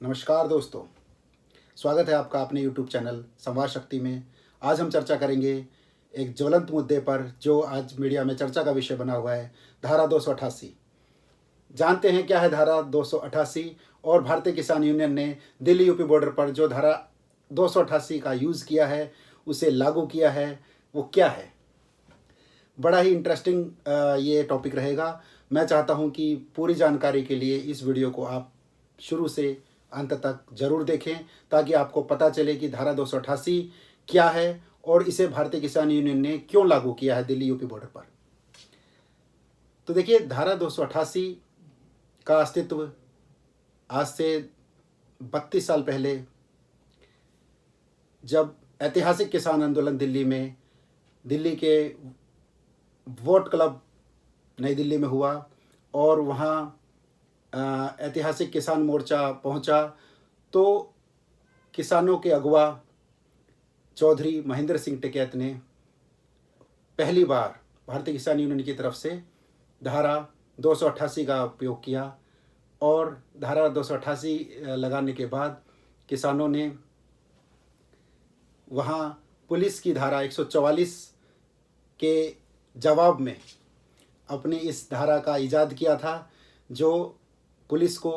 नमस्कार दोस्तों, स्वागत है आपका अपने YouTube चैनल संवाद शक्ति में। आज हम चर्चा करेंगे एक ज्वलंत मुद्दे पर जो आज मीडिया में चर्चा का विषय बना हुआ है, धारा 288। जानते हैं क्या है धारा 288 और भारतीय किसान यूनियन ने दिल्ली यूपी बॉर्डर पर जो धारा 288 का यूज़ किया है, उसे लागू किया है, वो क्या है। बड़ा ही इंटरेस्टिंग ये टॉपिक रहेगा। मैं चाहता हूँ कि पूरी जानकारी के लिए इस वीडियो को आप शुरू से अंत तक जरूर देखें, ताकि आपको पता चले कि धारा 288 क्या है और इसे भारतीय किसान यूनियन ने क्यों लागू किया है दिल्ली यूपी बॉर्डर पर। तो देखिए, धारा 288 का अस्तित्व आज से 32 साल पहले, जब ऐतिहासिक किसान आंदोलन दिल्ली के वोट क्लब नई दिल्ली में हुआ और वहाँ ऐतिहासिक किसान मोर्चा पहुंचा, तो किसानों के अगुवा चौधरी महेंद्र सिंह टिकैत ने पहली बार भारतीय किसान यूनियन की तरफ से धारा 288 का उपयोग किया और धारा 288 लगाने के बाद किसानों ने वहाँ पुलिस की धारा 144 के जवाब में अपनी इस धारा का इजाद किया था, जो पुलिस को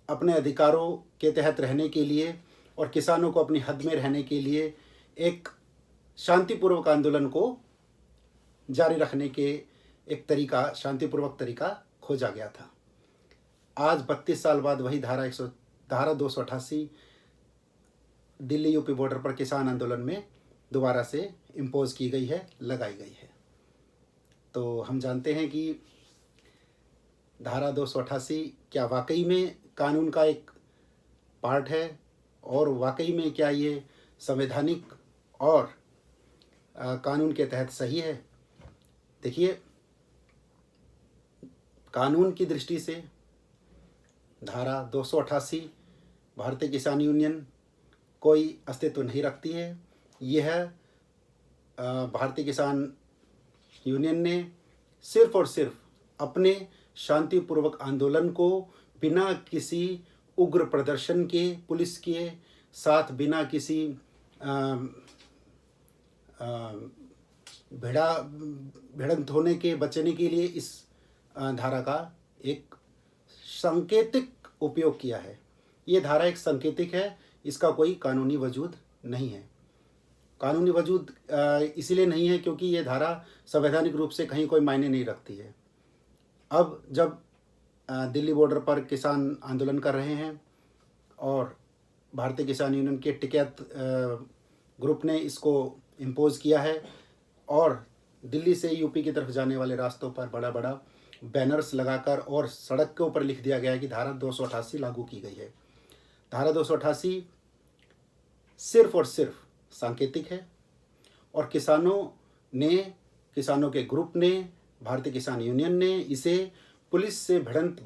अपने अधिकारों के तहत रहने के लिए और किसानों को अपनी हद में रहने के लिए एक शांतिपूर्वक आंदोलन को जारी रखने के एक तरीका, शांतिपूर्वक तरीका खोजा गया था। आज 32 साल बाद वही धारा 288 दिल्ली यूपी बॉर्डर पर किसान आंदोलन में दोबारा से इम्पोज की गई है, लगाई गई है। तो हम जानते हैं कि धारा 288 क्या वाकई में कानून का एक पार्ट है और वाकई में क्या ये संवैधानिक और कानून के तहत सही है। देखिए, कानून की दृष्टि से धारा 288 भारतीय किसान यूनियन कोई अस्तित्व नहीं रखती है। यह भारतीय किसान यूनियन ने सिर्फ और सिर्फ अपने शांतिपूर्वक आंदोलन को बिना किसी उग्र प्रदर्शन के, पुलिस के साथ बिना किसी भिड़ंत होने के बचने के लिए इस धारा का एक सांकेतिक उपयोग किया है। ये धारा एक सांकेतिक है, इसका कोई कानूनी वजूद नहीं है। कानूनी वजूद इसलिए नहीं है क्योंकि ये धारा संवैधानिक रूप से कहीं कोई मायने नहीं रखती है। अब जब दिल्ली बॉर्डर पर किसान आंदोलन कर रहे हैं और भारतीय किसान यूनियन के टिकैत ग्रुप ने इसको इम्पोज किया है और दिल्ली से यूपी की तरफ जाने वाले रास्तों पर बड़ा बड़ा बैनर्स लगाकर और सड़क के ऊपर लिख दिया गया है कि धारा 288 लागू की गई है। धारा 288 सिर्फ और सिर्फ सांकेतिक है और किसानों के ग्रुप ने, भारतीय किसान यूनियन ने इसे पुलिस से भिड़ंत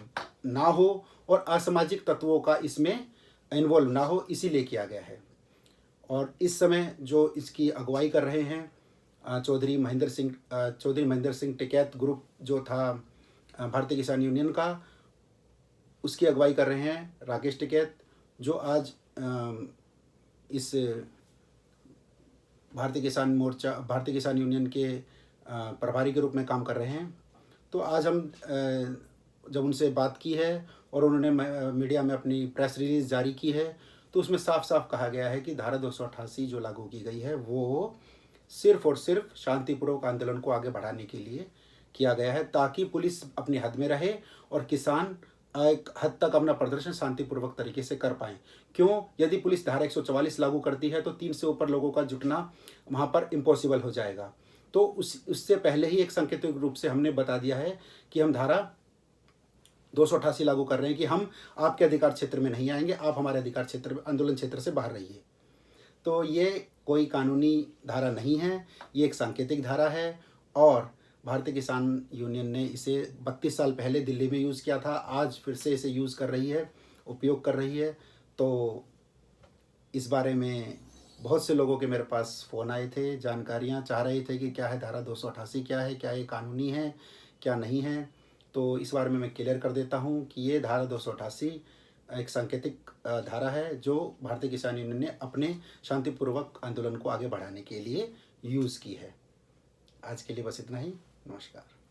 ना हो और असामाजिक तत्वों का इसमें इन्वॉल्व ना हो, इसीलिए किया गया है। और इस समय जो इसकी अगुवाई कर रहे हैं चौधरी महेंद्र सिंह टिकैत ग्रुप जो था भारतीय किसान यूनियन का, उसकी अगुवाई कर रहे हैं राकेश टिकैत, जो आज इस भारतीय किसान यूनियन के प्रभारी के रूप में काम कर रहे हैं। तो आज हम जब उनसे बात की है और उन्होंने मीडिया में अपनी प्रेस रिलीज़ जारी की है, तो उसमें साफ साफ कहा गया है कि धारा 288 जो लागू की गई है वो सिर्फ और सिर्फ शांतिपूर्वक आंदोलन को आगे बढ़ाने के लिए किया गया है, ताकि पुलिस अपनी हद में रहे और किसान एक हद तक अपना प्रदर्शन शांतिपूर्वक तरीके से कर पाएँ। क्यों? यदि पुलिस धारा 144 लागू करती है तो 3 से ऊपर लोगों का जुटना वहाँ पर इम्पॉसिबल हो जाएगा। तो उससे पहले ही एक सांकेतिक रूप से हमने बता दिया है कि हम धारा 288 लागू कर रहे हैं कि हम आपके अधिकार क्षेत्र में नहीं आएंगे, आप हमारे अधिकार क्षेत्र, आंदोलन क्षेत्र से बाहर रहिए। तो ये कोई कानूनी धारा नहीं है, ये एक सांकेतिक धारा है और भारतीय किसान यूनियन ने इसे 32 साल पहले दिल्ली में यूज़ किया था, आज फिर से इसे यूज़ कर रही है, उपयोग कर रही है। तो इस बारे में बहुत से लोगों के मेरे पास फ़ोन आए थे, जानकारियाँ चाह रहे थे कि क्या है धारा 288, क्या है, क्या ये कानूनी है, क्या नहीं है। तो इस बारे में मैं क्लियर कर देता हूँ कि ये धारा 288 एक सांकेतिक धारा है जो भारतीय किसान यूनियन ने अपने शांतिपूर्वक आंदोलन को आगे बढ़ाने के लिए यूज़ की है। आज के लिए बस इतना ही। नमस्कार।